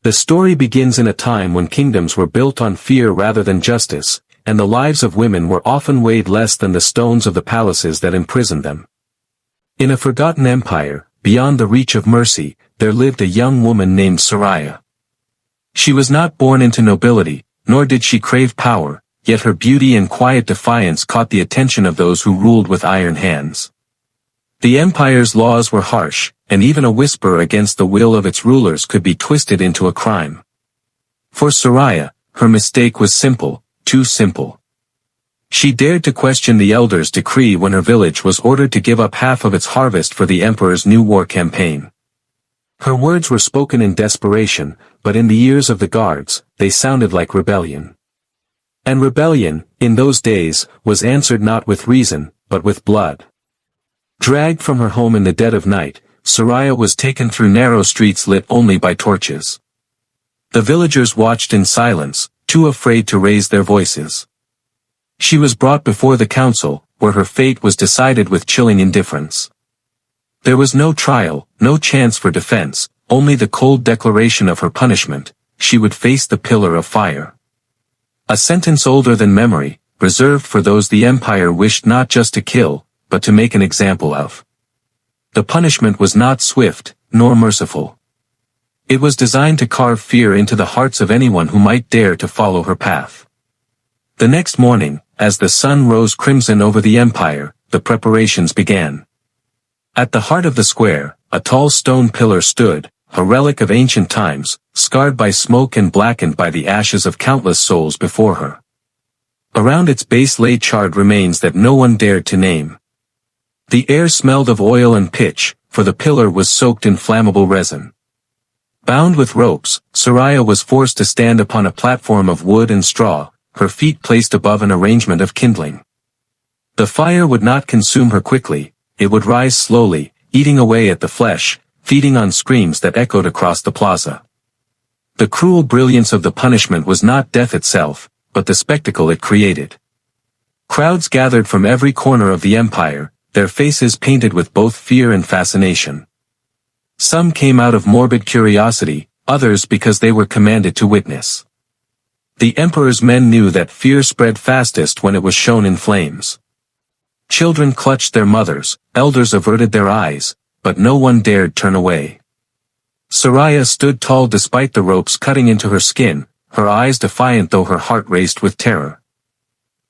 The story begins in a time when kingdoms were built on fear rather than justice, and the lives of women were often weighed less than the stones of the palaces that imprisoned them. In a forgotten empire, beyond the reach of mercy, there lived a young woman named Soraya. She was not born into nobility, nor did she crave power, yet her beauty and quiet defiance caught the attention of those who ruled with iron hands. The empire's laws were harsh, and even a whisper against the will of its rulers could be twisted into a crime. For Soraya, her mistake was simple, too simple. She dared to question the elders' decree when her village was ordered to give up half of its harvest for the emperor's new war campaign. Her words were spoken in desperation, but in the ears of the guards, they sounded like rebellion. And rebellion, in those days, was answered not with reason, but with blood. Dragged from her home in the dead of night, Soraya was taken through narrow streets lit only by torches. The villagers watched in silence, too afraid to raise their voices. She was brought before the council, where her fate was decided with chilling indifference. There was no trial, no chance for defense, only the cold declaration of her punishment: she would face the pillar of fire. A sentence older than memory, reserved for those the empire wished not just to kill, but to make an example of. The punishment was not swift, nor merciful. It was designed to carve fear into the hearts of anyone who might dare to follow her path. The next morning, as the sun rose crimson over the empire, the preparations began. At the heart of the square, a tall stone pillar stood, a relic of ancient times, scarred by smoke and blackened by the ashes of countless souls before her. Around its base lay charred remains that no one dared to name. The air smelled of oil and pitch, for the pillar was soaked in flammable resin. Bound with ropes, Soraya was forced to stand upon a platform of wood and straw, her feet placed above an arrangement of kindling. The fire would not consume her quickly, it would rise slowly, eating away at the flesh, feeding on screams that echoed across the plaza. The cruel brilliance of the punishment was not death itself, but the spectacle it created. Crowds gathered from every corner of the empire, their faces painted with both fear and fascination. Some came out of morbid curiosity, others because they were commanded to witness. The emperor's men knew that fear spread fastest when it was shown in flames. Children clutched their mothers, elders averted their eyes, but no one dared turn away. Soraya stood tall despite the ropes cutting into her skin, her eyes defiant though her heart raced with terror.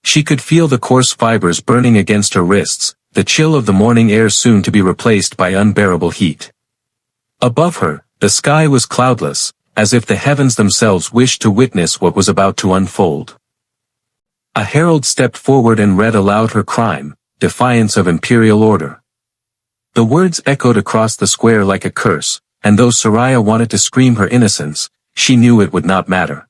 She could feel the coarse fibers burning against her wrists, the chill of the morning air soon to be replaced by unbearable heat. Above her, the sky was cloudless, as if the heavens themselves wished to witness what was about to unfold. A herald stepped forward and read aloud her crime: defiance of imperial order. The words echoed across the square like a curse, and though Soraya wanted to scream her innocence, she knew it would not matter.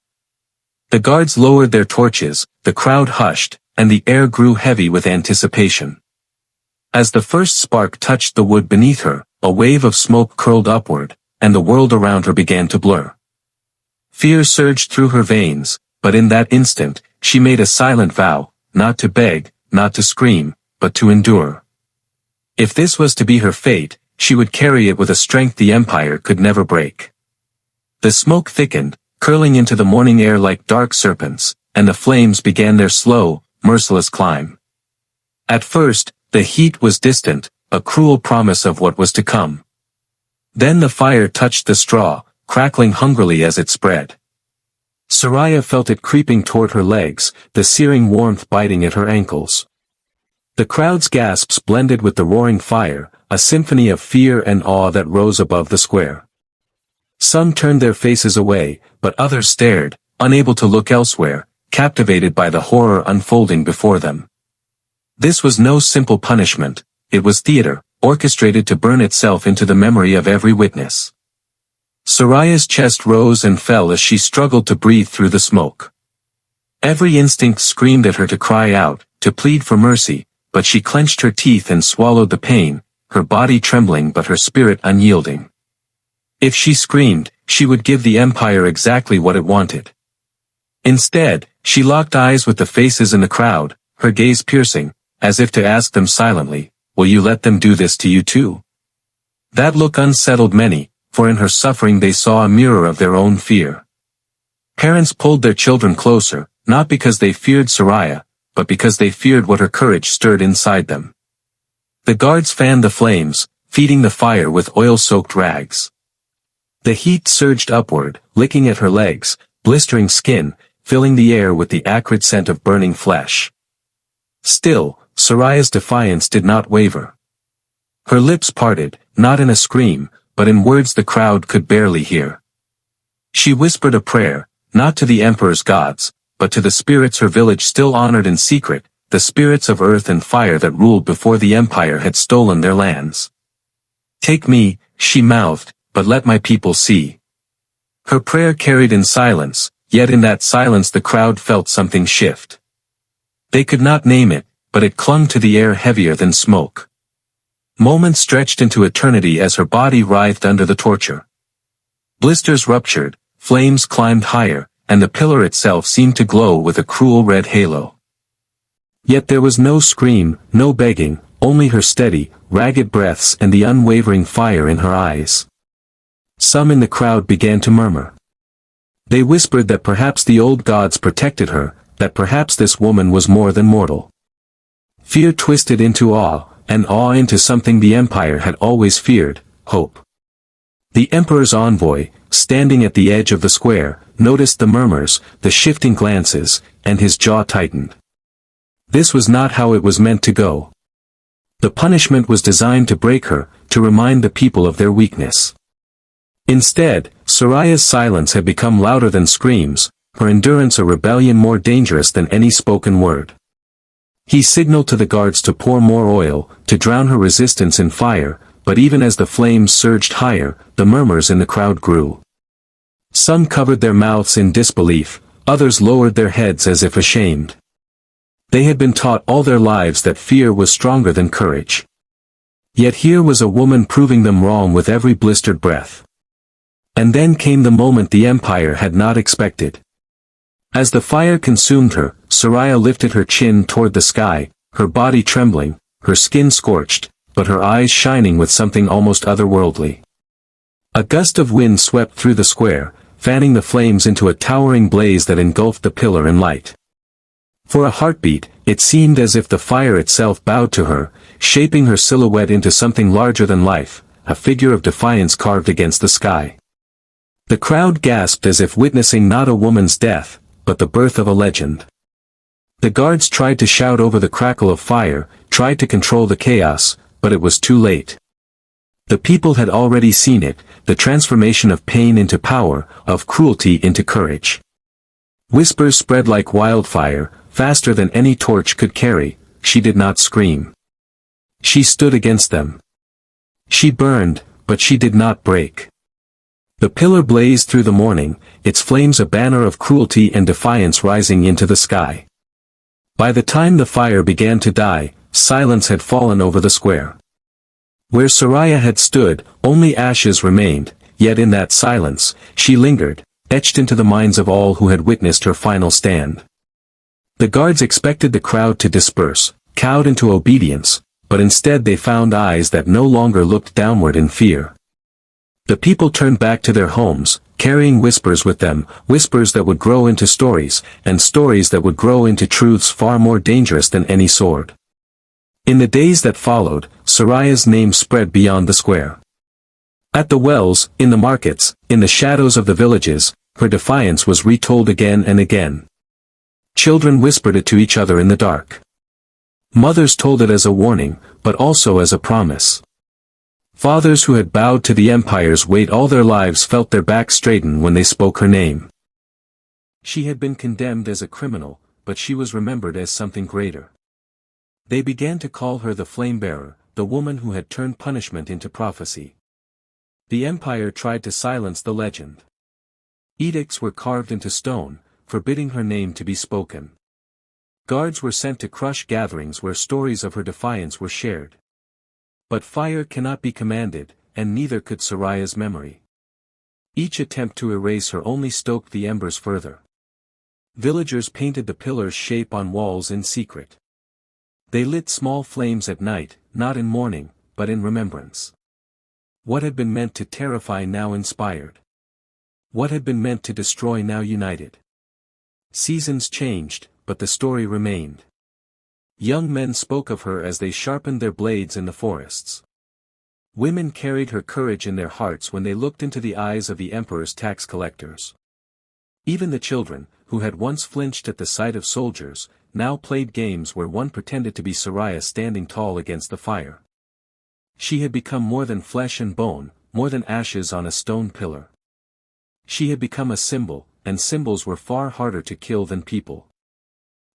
The guards lowered their torches, the crowd hushed, and the air grew heavy with anticipation. As the first spark touched the wood beneath her, a wave of smoke curled upward, and the world around her began to blur. Fear surged through her veins, but in that instant, she made a silent vow, not to beg, not to scream, but to endure. If this was to be her fate, she would carry it with a strength the empire could never break. The smoke thickened, curling into the morning air like dark serpents, and the flames began their slow, merciless climb. At first, the heat was distant, a cruel promise of what was to come. Then the fire touched the straw, crackling hungrily as it spread. Soraya felt it creeping toward her legs, the searing warmth biting at her ankles. The crowd's gasps blended with the roaring fire, a symphony of fear and awe that rose above the square. Some turned their faces away, but others stared, unable to look elsewhere, captivated by the horror unfolding before them. This was no simple punishment, it was theater, orchestrated to burn itself into the memory of every witness. Soraya's chest rose and fell as she struggled to breathe through the smoke. Every instinct screamed at her to cry out, to plead for mercy, but she clenched her teeth and swallowed the pain, her body trembling but her spirit unyielding. If she screamed, she would give the empire exactly what it wanted. Instead, she locked eyes with the faces in the crowd, her gaze piercing, as if to ask them silently, "Will you let them do this to you too?" That look unsettled many, for in her suffering they saw a mirror of their own fear. Parents pulled their children closer, not because they feared Soraya, but because they feared what her courage stirred inside them. The guards fanned the flames, feeding the fire with oil-soaked rags. The heat surged upward, licking at her legs, blistering skin, filling the air with the acrid scent of burning flesh. Still, Soraya's defiance did not waver. Her lips parted, not in a scream, but in words the crowd could barely hear. She whispered a prayer, not to the emperor's gods, but to the spirits her village still honored in secret, the spirits of earth and fire that ruled before the empire had stolen their lands. "Take me," she mouthed, "but let my people see." Her prayer carried in silence, yet in that silence the crowd felt something shift. They could not name it, but it clung to the air heavier than smoke. Moments stretched into eternity as her body writhed under the torture. Blisters ruptured, flames climbed higher, and the pillar itself seemed to glow with a cruel red halo. Yet there was no scream, no begging, only her steady, ragged breaths and the unwavering fire in her eyes. Some in the crowd began to murmur. They whispered that perhaps the old gods protected her, that perhaps this woman was more than mortal. Fear twisted into awe, and awe into something the empire had always feared, hope. The emperor's envoy, standing at the edge of the square, noticed the murmurs, the shifting glances, and his jaw tightened. This was not how it was meant to go. The punishment was designed to break her, to remind the people of their weakness. Instead, Soraya's silence had become louder than screams, her endurance a rebellion more dangerous than any spoken word. He signaled to the guards to pour more oil, to drown her resistance in fire, but even as the flames surged higher, the murmurs in the crowd grew. Some covered their mouths in disbelief, others lowered their heads as if ashamed. They had been taught all their lives that fear was stronger than courage. Yet here was a woman proving them wrong with every blistered breath. And then came the moment the empire had not expected. As the fire consumed her, Soraya lifted her chin toward the sky, her body trembling, her skin scorched, but her eyes shining with something almost otherworldly. A gust of wind swept through the square, fanning the flames into a towering blaze that engulfed the pillar in light. For a heartbeat, it seemed as if the fire itself bowed to her, shaping her silhouette into something larger than life, a figure of defiance carved against the sky. The crowd gasped as if witnessing not a woman's death, but the birth of a legend. The guards tried to shout over the crackle of fire, tried to control the chaos, but it was too late. The people had already seen it, the transformation of pain into power, of cruelty into courage. Whispers spread like wildfire, faster than any torch could carry. She did not scream. She stood against them. She burned, but she did not break. The pillar blazed through the morning, its flames a banner of cruelty and defiance rising into the sky. By the time the fire began to die, silence had fallen over the square. Where Soraya had stood, only ashes remained, yet in that silence, she lingered, etched into the minds of all who had witnessed her final stand. The guards expected the crowd to disperse, cowed into obedience, but instead they found eyes that no longer looked downward in fear. The people turned back to their homes, carrying whispers with them, whispers that would grow into stories, and stories that would grow into truths far more dangerous than any sword. In the days that followed, Soraya's name spread beyond the square. At the wells, in the markets, in the shadows of the villages, her defiance was retold again and again. Children whispered it to each other in the dark. Mothers told it as a warning, but also as a promise. Fathers who had bowed to the empire's weight all their lives felt their backs straighten when they spoke her name. She had been condemned as a criminal, but she was remembered as something greater. They began to call her the flame-bearer, the woman who had turned punishment into prophecy. The empire tried to silence the legend. Edicts were carved into stone, forbidding her name to be spoken. Guards were sent to crush gatherings where stories of her defiance were shared. But fire cannot be commanded, and neither could Soraya's memory. Each attempt to erase her only stoked the embers further. Villagers painted the pillar's shape on walls in secret. They lit small flames at night, not in mourning, but in remembrance. What had been meant to terrify now inspired. What had been meant to destroy now united. Seasons changed, but the story remained. Young men spoke of her as they sharpened their blades in the forests. Women carried her courage in their hearts when they looked into the eyes of the emperor's tax collectors. Even the children, who had once flinched at the sight of soldiers, now played games where one pretended to be Soraya standing tall against the fire. She had become more than flesh and bone, more than ashes on a stone pillar. She had become a symbol, and symbols were far harder to kill than people.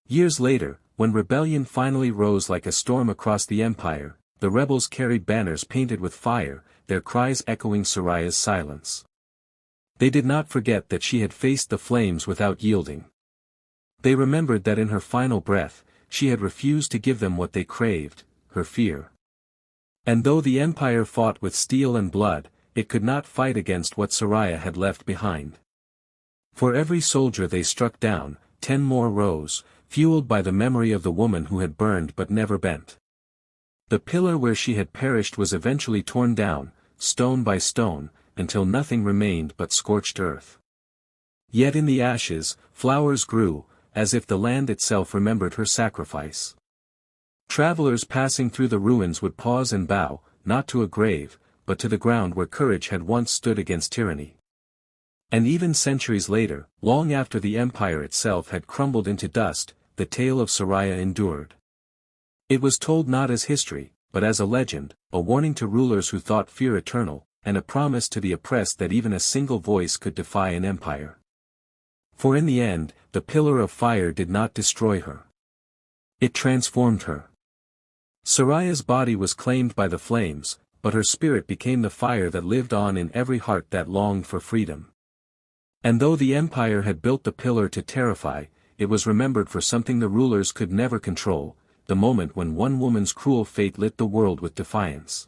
Years later, when rebellion finally rose like a storm across the empire, the rebels carried banners painted with fire, their cries echoing Soraya's silence. They did not forget that she had faced the flames without yielding. They remembered that in her final breath, she had refused to give them what they craved, her fear. And though the empire fought with steel and blood, it could not fight against what Soraya had left behind. For every soldier they struck down, 10 more rose, fueled by the memory of the woman who had burned but never bent. The pillar where she had perished was eventually torn down, stone by stone, until nothing remained but scorched earth. Yet in the ashes, flowers grew, as if the land itself remembered her sacrifice. Travelers passing through the ruins would pause and bow, not to a grave, but to the ground where courage had once stood against tyranny. And even centuries later, long after the empire itself had crumbled into dust, the tale of Soraya endured. It was told not as history, but as a legend, a warning to rulers who thought fear eternal, and a promise to the oppressed that even a single voice could defy an empire. For in the end, the pillar of fire did not destroy her. It transformed her. Soraya's body was claimed by the flames, but her spirit became the fire that lived on in every heart that longed for freedom. And though the empire had built the pillar to terrify, it was remembered for something the rulers could never control, the moment when one woman's cruel fate lit the world with defiance.